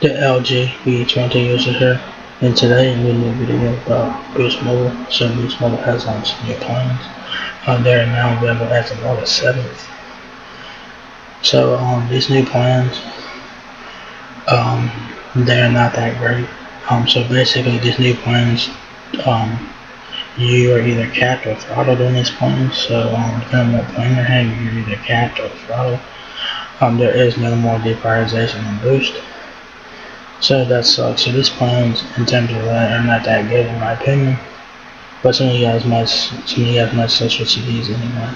The LG V20 user here, and today I'm going to do a video about Boost Mobile. So Boost Mobile has some new plans. They're now available as of August 7th. So these new plans, they're not that great. So basically these new plans, you are either capped or throttled on these plans. So depending on what plan you have, you're either capped or throttled. There is no more deprioritization on Boost. So that sucks. So these plans, in terms of that, are not that good in my opinion. But some of you guys might switch to these anyway.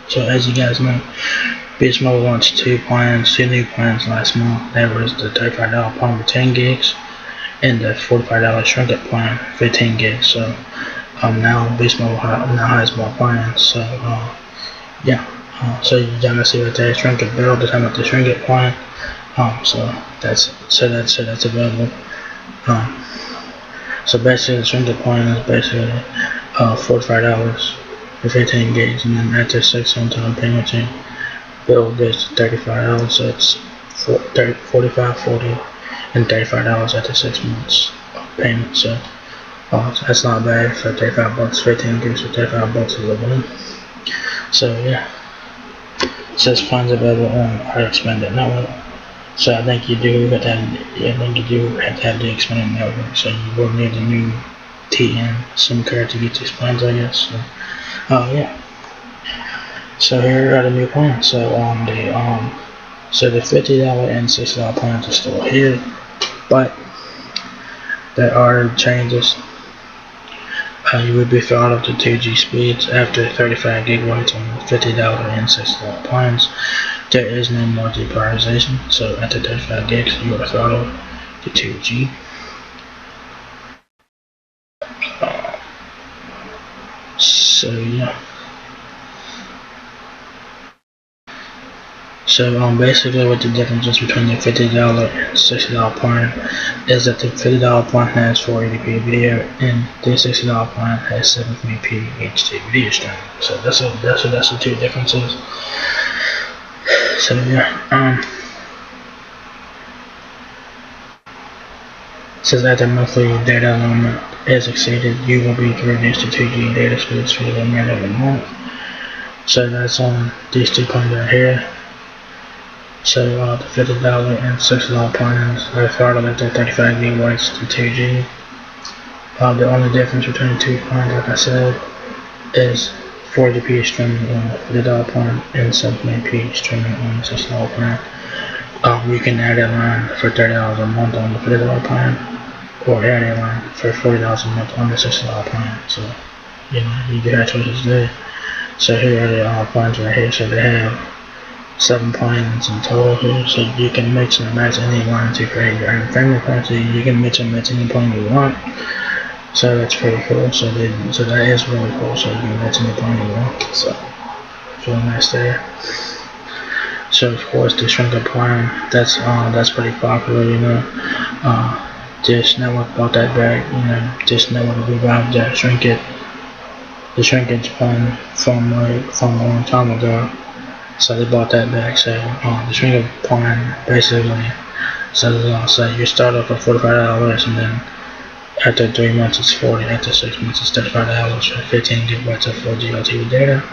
So as you guys know, Boost Mobile launched two new plans last month. That was the $35 plan with 10 gigs and the $45 HRINK-IT plan, 15 gigs. So now Boost Mobile now has more plans. So yeah. So you gotta see what the HRINK-IT bill, the time of the HRINK-IT plan. So that's available. So basically the HRINK-IT plan is basically $45 for 15 gigs, and then after 6 on-time payment, bill goes to $35. So it's $45, $40, and $35 after 6 months of payment. So that's not bad for $35. 15 gigs for $35 is a win. So yeah. It says funds available on our expanded network. So I think you do have to have the expanded network. So you will need a new TN SIM card to get these plans, I guess. So, yeah. So here are the new plans. So the $50 and $60 plans are still here, but there are changes. You would be throttled to 2G speeds after 35 gigabytes on the $50 and $60 plans. There is no more deprioritization, so after 35 gigs you are throttled to 2G. So yeah. So basically what the difference is between the $50 and $60 plan is that the $50 plan has 480p video and the $60 plan has 720p HD video streaming. So that's the two differences. So yeah, says that the monthly data limit is exceeded, you will be reduced to 2G data speeds for the remainder of the month. So that's on these two plans right here. So the $50 and $60 plans are throttled at the 35 gigabytes to 2G. The only difference between the two plans, like I said, is 40p streaming on the $50 plan and 720p streaming on the $60 plan. You can add a line for $30 a month on the $50 plan, or add a line for $40 a month on the $60 plan. So you do have choices there. So here are the plans right here. So they have 7 plans in total here, so you can mix and match any one to create your own family plan. So you can mix and match any plan you want. So that's pretty cool. So that is really cool. So you can match any plan you want. So it's really nice there. So of course the HRINK-IT plan, that's pretty popular. Dish Network bought that back. Dish Network revived that HRINK-IT, the HRINK-IT plan from a long time ago. So they bought that back. So the HRINK-IT plan basically says you start off at $45, and then after 3 months it's $40, after 6 months it's $35 for 15 gigabytes of 4G LTE data.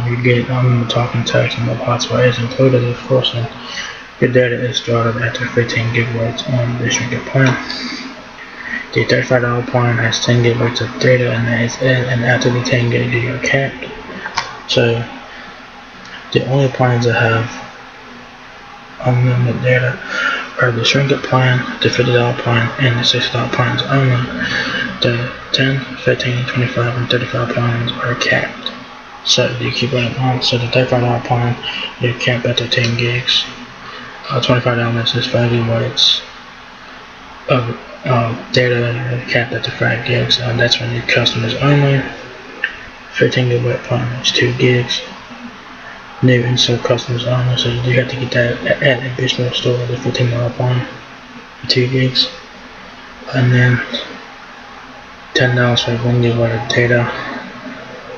You get talking text and mobile hotspot is included, of course, and your data is started after 15 gigabytes on the HRINK-IT plan. The $35 plan has 10 gigabytes of data, and after the 10 gig you are capped. So the only plans that have unlimited data are the HRINK-IT plan, the $50 plan, and the $60 plans only. The 10, 15, 25, and 35 plans are capped. So you keep running on. So the $35 plan, you're capped at the 10 gigs. $25 is 5 gigabytes of data, you're capped at the 5 gigs. That's for new customers only. 15 gigabyte plan is 2 gigs. New insert customers only, so you do have to get that at a Boost Mobile store, the $15 plan for 2 gigs, and then $10 for 1 gigabyte of data,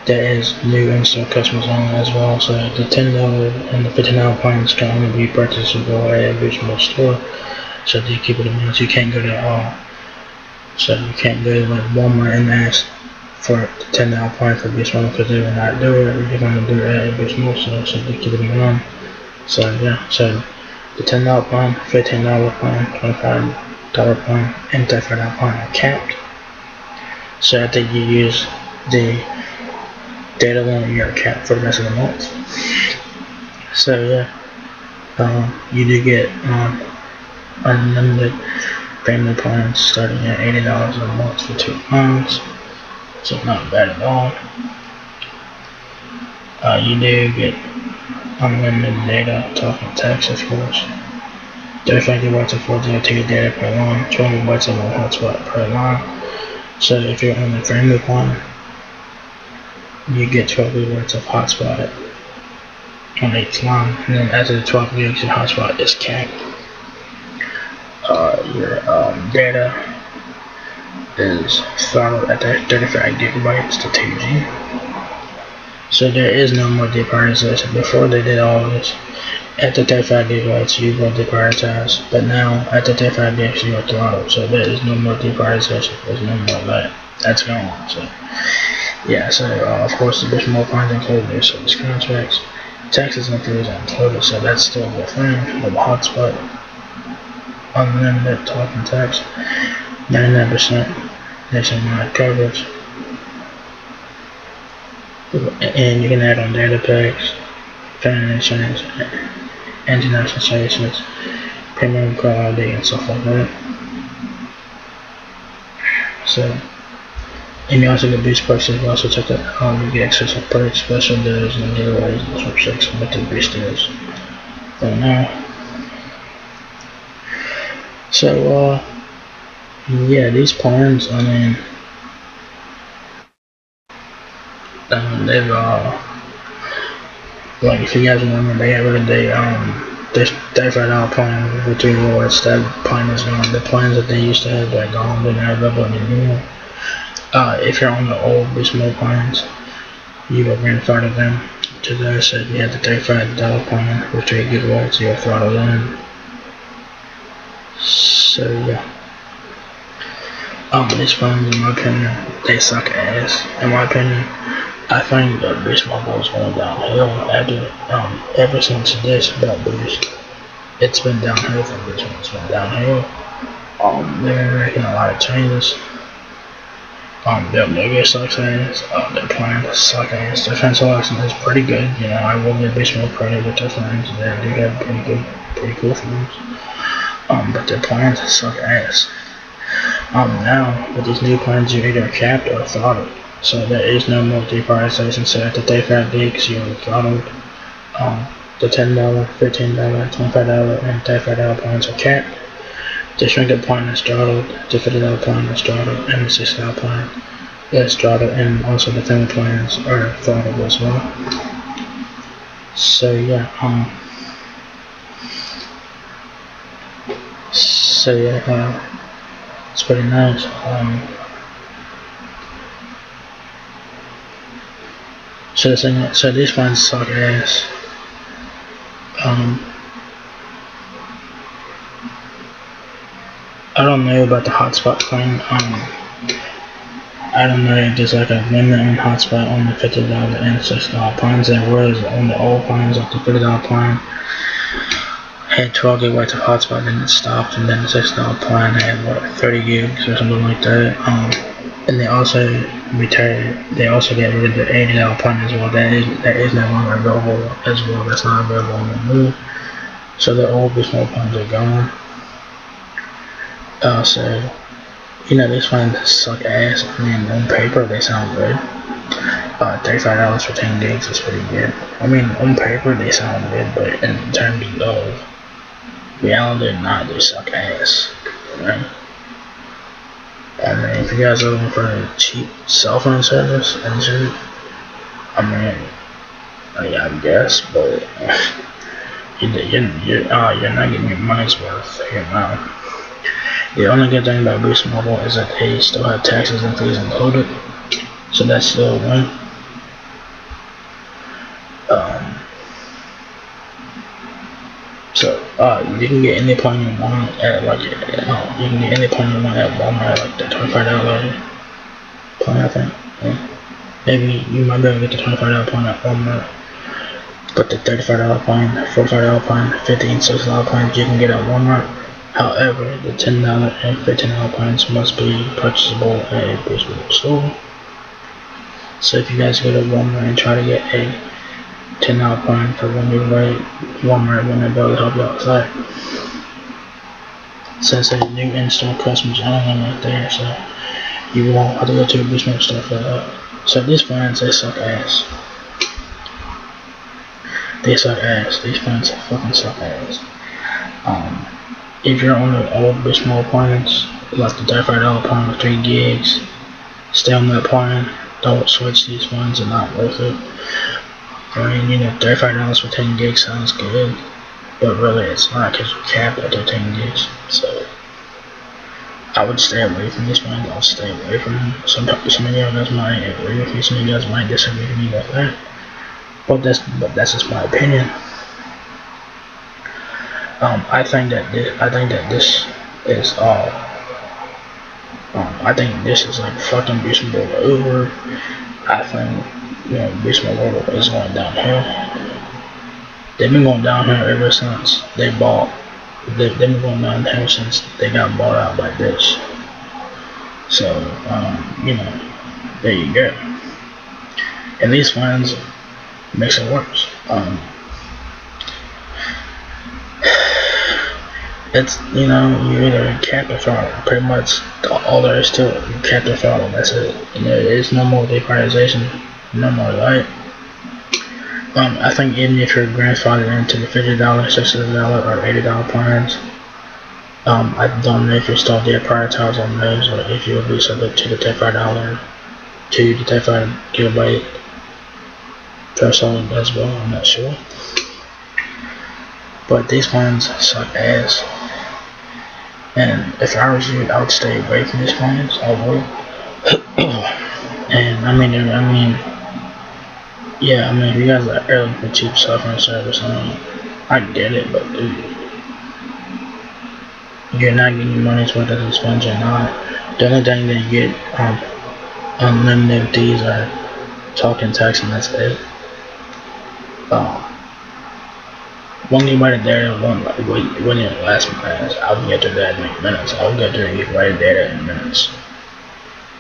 there is new in-store customers only as well. So the $10 and the $15 plans can only be purchasable at a regional store. So you keep it in mind. You can't go to so you can't go to like Walmart and ask for the $10 plan for Beast Mode, because they will not do it. You're going to do it at a Beast Mode store, so you keep it in mind. So yeah, so the $10 plan, $15 plan, $25 plan, and $35 plan are capped. So after you use the data limit, you're capped for the rest of the month. So yeah, you do get unlimited family plans starting at $80 a month for 2 plans. So not bad at all. You do get unlimited data, talk and text, of course. 35 gigabytes of 4G data per line, 12 gigabytes of Mobile Hotspot per line. So if you're on the family plan, you get 12 gigabytes of hotspot on each line, and then after the 12 gigs, your hotspot is capped. Your data is throttled at 35 gigabytes to 2G. So there is no more deprioritization. Before they did all this, at the 35 gigabytes you were deprioritized, but now at the 35 gigs you are throttled. So there is no more deprioritization. There's no more that. That's gone. So yeah. So of course there's more plans included there. So there's contracts, taxes and fees are included. So that's still the thing. With the hotspot, unlimited talk and text, 99% nationwide coverage. And you can add on data packs, family insurance, international services, premium call ID, and stuff like that. So, and you also get boost purchases. You also check that you get access to perks, special deals, and giveaways, and sweepstakes with the boost deals. For now. So, yeah, these plans, I mean, they've like, if you guys remember, they got rid of the $35 plan with 3 rewards. That plan is gone. The plans that they used to have, they're gone. They're not available anymore. If you're on the old Beast Mode plans, you will grandfather them to those. So if you had the $35 plan with 3 gigabytes, you'll throttle them. So yeah. These plans, in my opinion, they suck ass. In my opinion, I think that Beast Mobile is going downhill after ever since this got Boost. It's been downhill from this one. It's been downhill. They're making a lot of changes. Their logo sucks ass. Their plan sucks ass. Their fence selection is pretty good. You know, I will give Beast Mobile credit with their fans. They do have pretty cool fans. But their plans suck ass. Now with these new plans, you're either capped or throttled. So there is no more deprioritization. So at the 35 gigs, you're throttled. The $10, $15, $25, and $35 plans are capped. The HRINK-IT plan is throttled. The $50 plan is throttled, and the $60 plan is throttled, and also the family plans are throttled as well. So yeah, it's pretty nice. So these plans suck ass. I don't know about the hotspot plan. I don't know if there's like a limit on hotspot on the $50 and $60 plans. There was on the old plans, like the $50 plan had 12 gigabytes of hotspot, then it stopped, and then the $60 plan had what, 30 gigs or something like that. And they also got rid of the $80 plan as well. That is no longer available as well. That's not available on the new. So the old Beast Mode plans are gone. So you know, these plans suck ass. I mean, on paper they sound good. $35 for 10 gigs is pretty good. I mean, on paper they sound good, but in terms of reality, they suck ass. Right? I mean, if you guys are looking for a cheap cell phone service and shit, I mean, yeah, I guess, but you're not getting your money's worth here now. The only good thing about Boost Mobile is that they still have taxes and fees included, so that's still a win. So you can get any plan you want at like you can get any plan you want at Walmart, like the $25 plan, I think. Yeah. Maybe you might be able to get the $25 plan at Walmart, but the $35 plan, $45 plan, $50 and $60 plans you can get at Walmart. However, the $10 and $15 plans must be purchasable at a brick store. So if you guys go to Walmart and try to get a $10 plan for when you rate, Walmart won't be able to help you outside. Since a new in-store customers only right there, so you won't have to go to a basement store for that. So these plans, they suck ass. They suck ass. These plans fucking suck ass. If you're on the old Bismol plans, like the $35 plan with 3 gigs, stay on that plan. Don't switch. These plans are not worth it. I mean, you know, $35 for 10 gigs sounds good, but really it's not because you're capped at 10 gigs. So I would stay away from these plans. I'll stay away from them. Some of you guys might agree with me. Some of you guys might disagree with me with that. But that's just my opinion. I think that this is I think this is like fucking Beast Mode over. I think, you know, Beast Mode is going downhill. They've been going downhill ever since they bought. They've been going downhill since they got bought out by Dish. So you know, there you go. And these fans makes it worse. It's, you know, you either cap or throttle. Pretty much all there is to it. You cap or throttle. That's it. You know, there's no more deprioritization. No more light. I think even if you're grandfathered into the $50, $60, or $80 plans, I don't know if you're still deprioritized on those, or if you'll be subject to the $35 to the 35 gigabyte threshold as well. I'm not sure. But these plans suck ass. And if I was you, I would stay away from these plans. I would. And I mean, yeah, I mean, if you guys are early for cheap software and service, I get it, but dude, you're not getting your money's worth of these plans. You're not. The only thing that you get unlimited fees are talking text, and that's it. When you write a data, when it last minutes, I would get to that in minutes. I would get to write a data in minutes.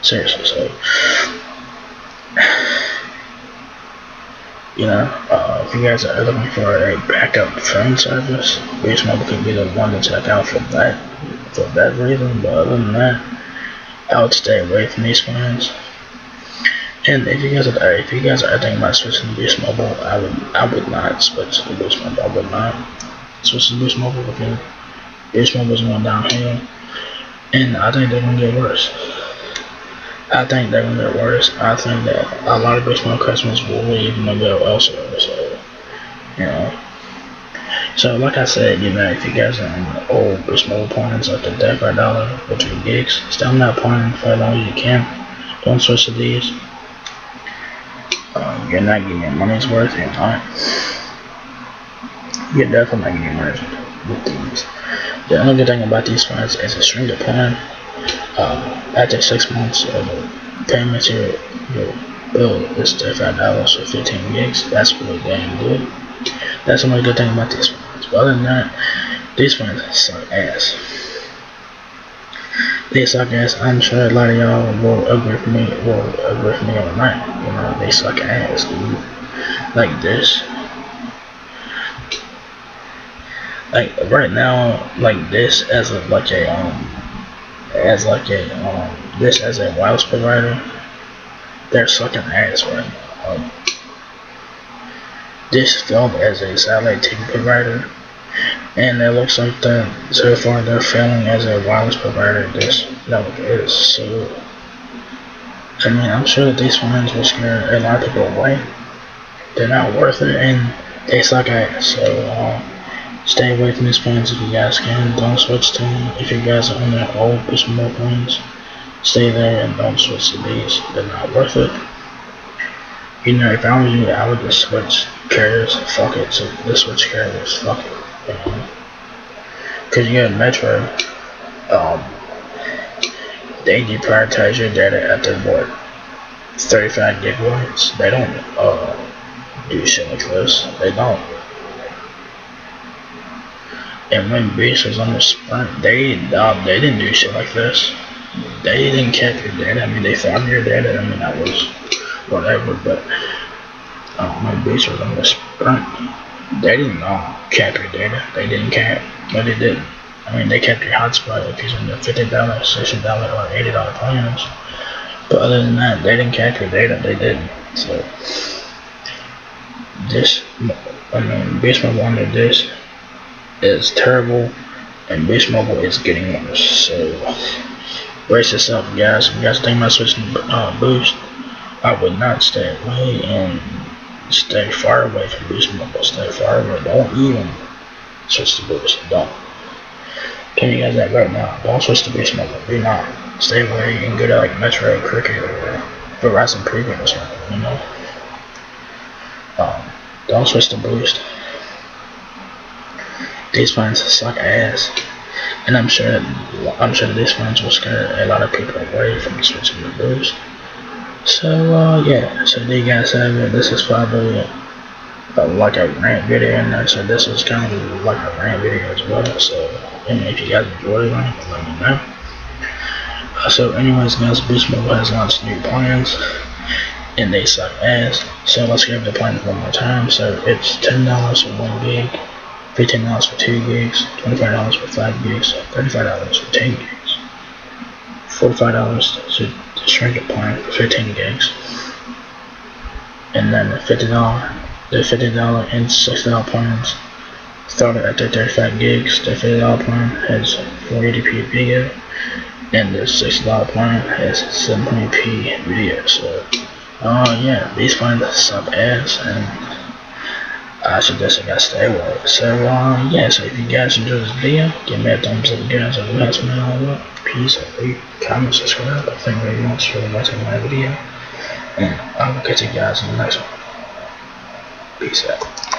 Seriously, so you know, if you guys are looking for a backup phone service, Beast Mobile could be the one to check out for that reason. But other than that, I would stay away from these plans. And if you guys are thinking about switching to Beast Mobile, I would not switch to Beast Mobile. I would not switch to Beast Mobile because Beast Mobile is going downhill, and I think they're gonna get worse. I think that a lot of Beast Mobile customers will leave and they'll go elsewhere. So, you know. So like I said, you know, if you guys are on the old Beast Mobile plans like the $35 for 2 gigs, stay on that plan for as long as you can. Don't switch to these. You're not getting your money's worth. You're not. You're definitely not getting your money's worth with these. The only good thing about these plans is a HRINK-IT plan. After 6 months of payments, your bill is $35 for 15 gigs. That's really damn good. That's the only good thing about these plans. But other than that, these plans suck ass. They suck ass. I'm sure a lot of y'all will agree with me or not. You know, they suck ass, dude. Like this. Like right now, like this as a wireless provider, they're sucking ass right now. This failed as a satellite TV provider, and it looks like so far they're failing as a wireless provider. This network is so. I mean, I'm sure that these plans will scare a lot of people away. They're not worth it, and they suck ass. So stay away from these plans if you guys can. Don't switch to them. If you guys are on their old Bismol plans, stay there and don't switch to these. They're not worth it. You know, if I was you, I would just switch carriers. Fuck it. So just switch carriers. Fuck it. You know? Cause you got Metro. They deprioritize your data after what 35 gigabytes. They don't do shit like this. They don't. And when Beast was on the Sprint, they didn't do shit like this. They didn't cap your data. I mean, they found your data. I mean, that was whatever. But when Beast was on the Sprint, they didn't cap your data. They didn't cap, but they didn't. I mean, they kept your hotspot if you're in the $50, $60, or $80 plans. But other than that, they didn't cap your data. They didn't. So this, I mean, Beast Mobile under this is terrible, and Beast Mobile is getting worse. So brace yourself, guys. If you guys think about switching Boost, I would not stay away and stay far away from Beast Mobile. Stay far away. Don't even switch to Boost. Don't. Tell you guys that right now. Don't switch to Beast Mobile. Do not. Stay away and go to like Metro, HRINK-IT, or Verizon Premium or something. You know. Don't switch to Boost. These plans suck ass, and I'm sure that these plans will scare a lot of people away from switching to Boost. So yeah, so there you guys have it. This is probably like a rant video, and so this was kind of like a rant video as well. So if you guys enjoyed it, let me know. So anyways, guys, Boost Mobile has launched new plans, and they suck ass. So let's give the plans one more time. So it's $10 for 1 gig. $15 for 2 gigs, $25 for 5 gigs, $35 for 10 gigs, $45 to shrink it plan for 15 gigs, and then the $50 and $60 plans started at the 35 gigs. The $50 plan has 480p video, and the $60 plan has 720p video. So yeah, these plans suck ass, and I suggest you guys stay with it. So yeah, so if you guys enjoyed this video, give me a thumbs up, guys. If you guys want to know what, peace, rate, comment, subscribe. Thank you very much for watching my video, and I will catch you guys in the next one. Peace out.